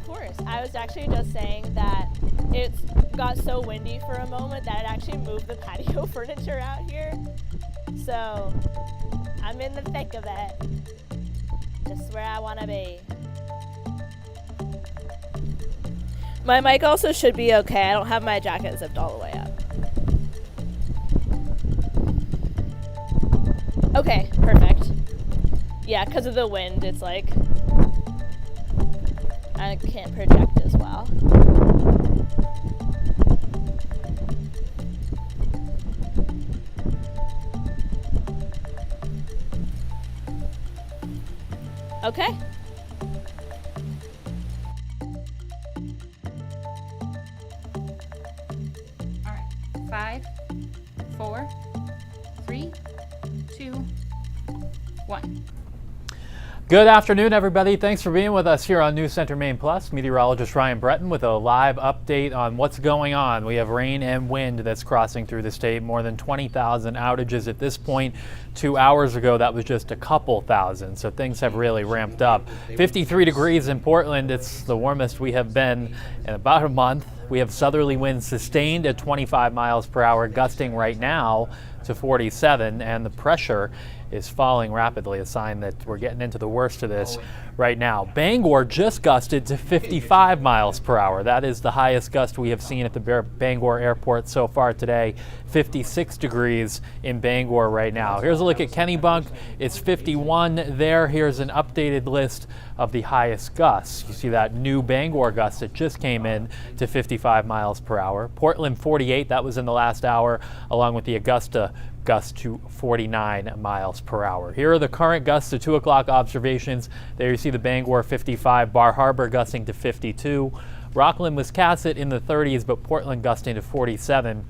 course. I was actually just saying that it got so windy for a moment that it actually moved the patio furniture out here. So I'm in the thick of it. Just where I want to be. My mic also should be okay. I don't have my jacket zipped all the way up. Okay, perfect. Yeah, because of the wind, it's like I can't project as well. Okay. All right. 5, 4, 3, 2, 1. Good afternoon, everybody. Thanks for being with us here on News Center Maine Plus. Meteorologist Ryan Breton with a live update on what's going on. We have rain and wind that's crossing through the state. More than 20,000 outages at this point. 2 hours ago, that was just a couple thousand. So things have really ramped up. 53 degrees in Portland. It's the warmest we have been in about a month. We have southerly winds sustained at 25 miles per hour, gusting right now to 47, and the pressure is falling rapidly, a sign that we're getting into the worst of this right now. Bangor just gusted to 55 miles per hour. That is the highest gust we have seen at the Bangor airport so far today. 56 degrees in Bangor right now. Here's a look at Kennebunk. It's 51 there. Here's an updated list of the highest gusts. You see that new Bangor gust that just came in to 55 miles per hour. Portland 48, that was in the last hour, along with the Augusta gust to 49 miles per hour. Here are the current gusts, the 2 o'clock observations. There you see the Bangor 55, Bar Harbor gusting to 52, Rockland, Wiscasset in the 30s, but Portland gusting to 47.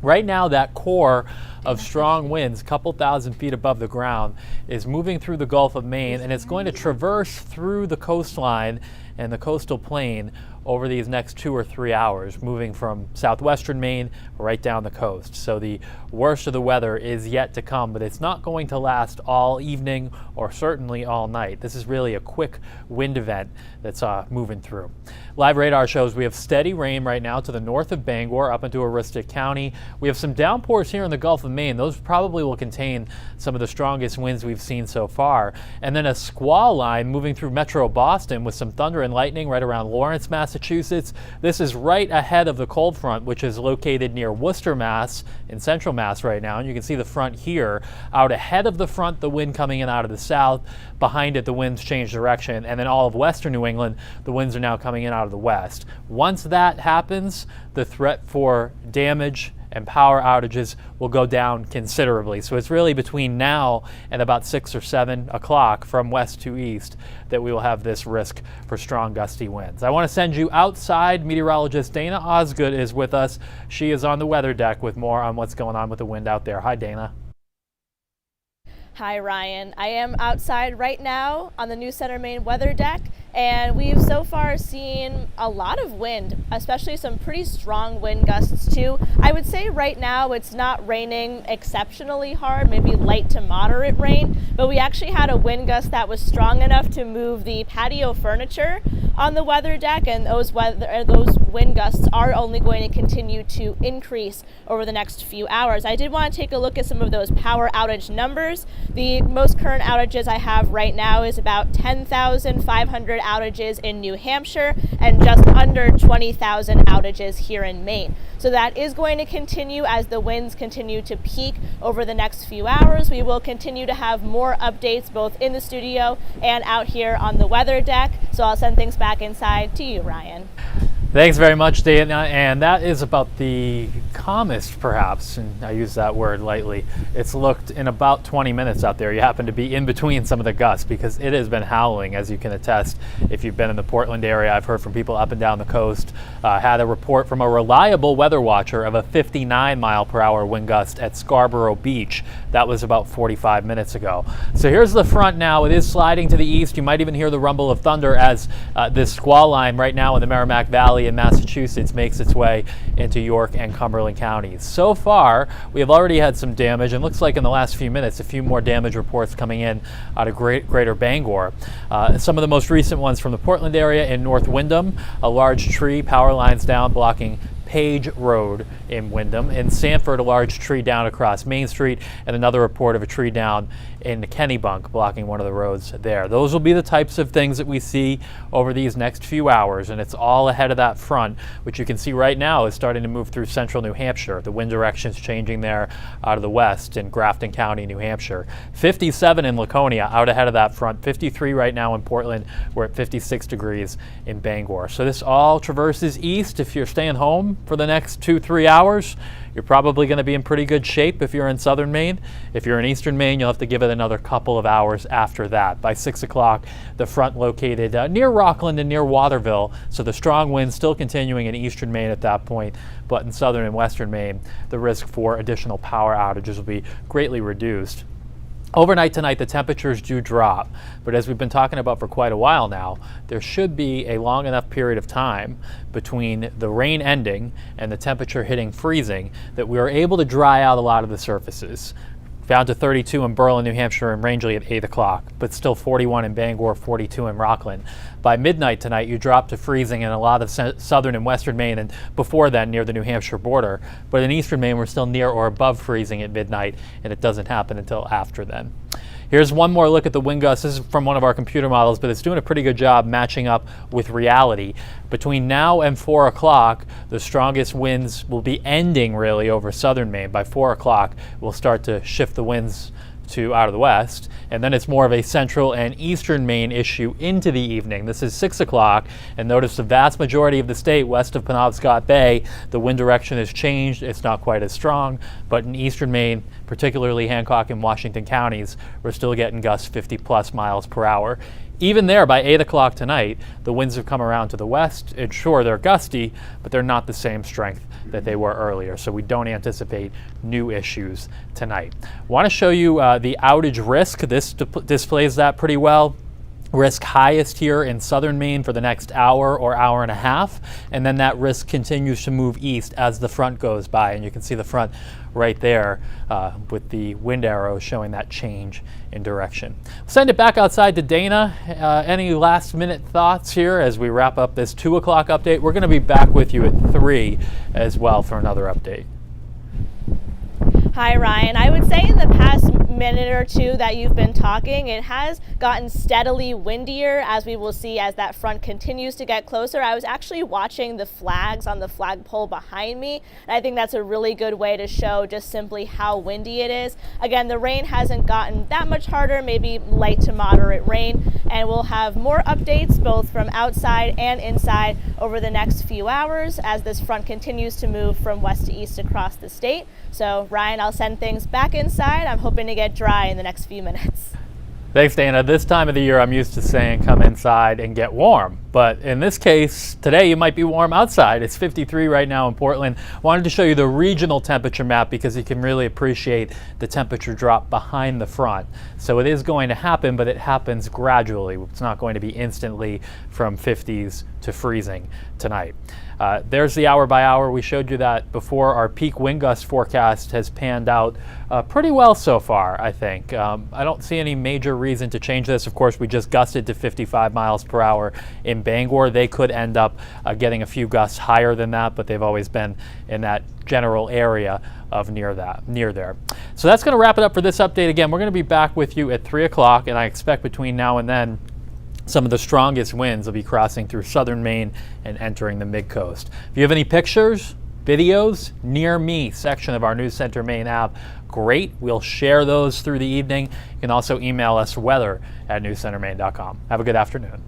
Right now, that core of strong winds, a couple thousand feet above the ground, is moving through the Gulf of Maine, and it's going to traverse through the coastline and the coastal plain over these next 2 or 3 hours, moving from southwestern Maine right down the coast. So the worst of the weather is yet to come, but it's not going to last all evening or certainly all night. This is really a quick wind event that's moving through. Live radar shows we have steady rain right now to the north of Bangor up into Aroostook County. We have some downpours here in the Gulf of Maine. Those probably will contain some of the strongest winds we've seen so far. And then a squall line moving through metro Boston with some thunder and lightning right around Lawrence, Massachusetts. This is right ahead of the cold front, which is located near Worcester, Mass, in central Mass right now. And you can see the front here. Out ahead of the front, the wind coming in out of the south. Behind it, the winds change direction. And then all of western New England, the winds are now coming in out of the west. Once that happens, the threat for damage and power outages will go down considerably. So it's really between now and about 6 or 7 o'clock from west to east that we will have this risk for strong gusty winds. I want to send you outside. Meteorologist Dana Osgood is with us. She is on the weather deck with more on what's going on with the wind out there. Hi, Dana. Hi, Ryan. I am outside right now on the News Center Maine weather deck, and we've so far seen a lot of wind, especially some pretty strong wind gusts too. I would say right now it's not raining exceptionally hard, maybe light to moderate rain, but we actually had a wind gust that was strong enough to move the patio furniture on the weather deck, and those wind gusts are only going to continue to increase over the next few hours. I did want to take a look at some of those power outage numbers. The most current outages I have right now is about 10,500 outages in New Hampshire and just under 20,000 outages here in Maine. So that is going to continue as the winds continue to peak over the next few hours. We will continue to have more updates both in the studio and out here on the weather deck. So I'll send things back inside to you, Ryan. Thanks very much, Dana. And that is about the calmest, perhaps, and I use that word lightly, it's looked in about 20 minutes out there. You happen to be in between some of the gusts because it has been howling, as you can attest if you've been in the Portland area. I've heard from people up and down the coast. Had a report from a reliable weather watcher of a 59 mile per hour wind gust at Scarborough Beach. That was about 45 minutes ago. So here's the front now. It is sliding to the east. You might even hear the rumble of thunder as this squall line right now in the Merrimack Valley Valley in Massachusetts makes its way into York and Cumberland counties. So far, we have already had some damage, and looks like in the last few minutes, a few more damage reports coming in out of greater Bangor. Some of the most recent ones from the Portland area in North Windham, a large tree, power lines down, blocking Page Road in Windham. In Sanford, a large tree down across Main Street, and another report of a tree down in Kennebunk blocking one of the roads there. Those will be the types of things that we see over these next few hours, and it's all ahead of that front, which you can see right now is starting to move through central New Hampshire. The wind direction is changing there out of the west in Grafton County, New Hampshire. 57 in Laconia, out ahead of that front. 53 right now in Portland. We're at 56 degrees in Bangor. So this all traverses east. If you're staying home for the next 2-3 hours, you're probably going to be in pretty good shape if you're in southern Maine. If you're in eastern Maine, you'll have to give it another couple of hours after that. By 6 o'clock, the front located near Rockland and near Waterville, so the strong winds still continuing in eastern Maine at that point, but in southern and western Maine, the risk for additional power outages will be greatly reduced. Overnight tonight, the temperatures do drop, but as we've been talking about for quite a while now, there should be a long enough period of time between the rain ending and the temperature hitting freezing that we are able to dry out a lot of the surfaces. Down to 32 in Berlin, New Hampshire, and Rangeley at 8 o'clock, but still 41 in Bangor, 42 in Rockland. By midnight tonight, you drop to freezing in a lot of southern and western Maine, and before then near the New Hampshire border. But in eastern Maine, we're still near or above freezing at midnight, and it doesn't happen until after then. Here's one more look at the wind gusts. This is from one of our computer models, but it's doing a pretty good job matching up with reality. Between now and 4 o'clock, the strongest winds will be ending really over southern Maine. By 4 o'clock, we'll start to shift the winds to out of the west, and then it's more of a central and eastern Maine issue into the evening. This is 6 o'clock, and notice the vast majority of the state west of Penobscot Bay, the wind direction has changed. It's not quite as strong, but in eastern Maine, particularly Hancock and Washington counties, we're still getting gusts 50 plus miles per hour. Even there, by 8 o'clock tonight, the winds have come around to the west, and sure, they're gusty, but they're not the same strength that they were earlier, so we don't anticipate new issues tonight. I want to show you the outage risk. This displays that pretty well. Risk highest here in southern Maine for the next hour or hour and a half, and then that risk continues to move east as the front goes by, and you can see the front right there with the wind arrow showing that change in direction. Send it back outside to Dana. Any last minute thoughts here as we wrap up this 2 o'clock update? We're going to be back with you at 3 as well for another update. Hi, Ryan. I would say in the past minute or two that you've been talking, it has gotten steadily windier, as we will see as that front continues to get closer. I was actually watching the flags on the flagpole behind me, and I think that's a really good way to show just simply how windy it is. Again, the rain hasn't gotten that much harder, maybe light to moderate rain, and we'll have more updates both from outside and inside over the next few hours as this front continues to move from west to east across the state. So, Ryan, I'll send things back inside. I'm hoping to get dry in the next few minutes. Thanks, Dana. This time of the year, I'm used to saying come inside and get warm. But in this case, today you might be warm outside. It's 53 right now in Portland. Wanted to show you the regional temperature map because you can really appreciate the temperature drop behind the front. So it is going to happen, but it happens gradually. It's not going to be instantly from 50s to freezing tonight. There's the hour by hour. We showed you that before. Our peak wind gust forecast has panned out pretty well so far, I think. I don't see any major reason to change this. Of course, we just gusted to 55 miles per hour in Bangor. They could end up getting a few gusts higher than that, but they've always been in that general area of near there. So that's going to wrap it up for this update. Again, we're going to be back with you at 3 o'clock, and I expect between now and then some of the strongest winds will be crossing through southern Maine and entering the mid-coast. If you have any pictures, videos, near me section of our News Center Maine app, great. We'll share those through the evening. You can also email us weather@newscentermaine.com. Have a good afternoon.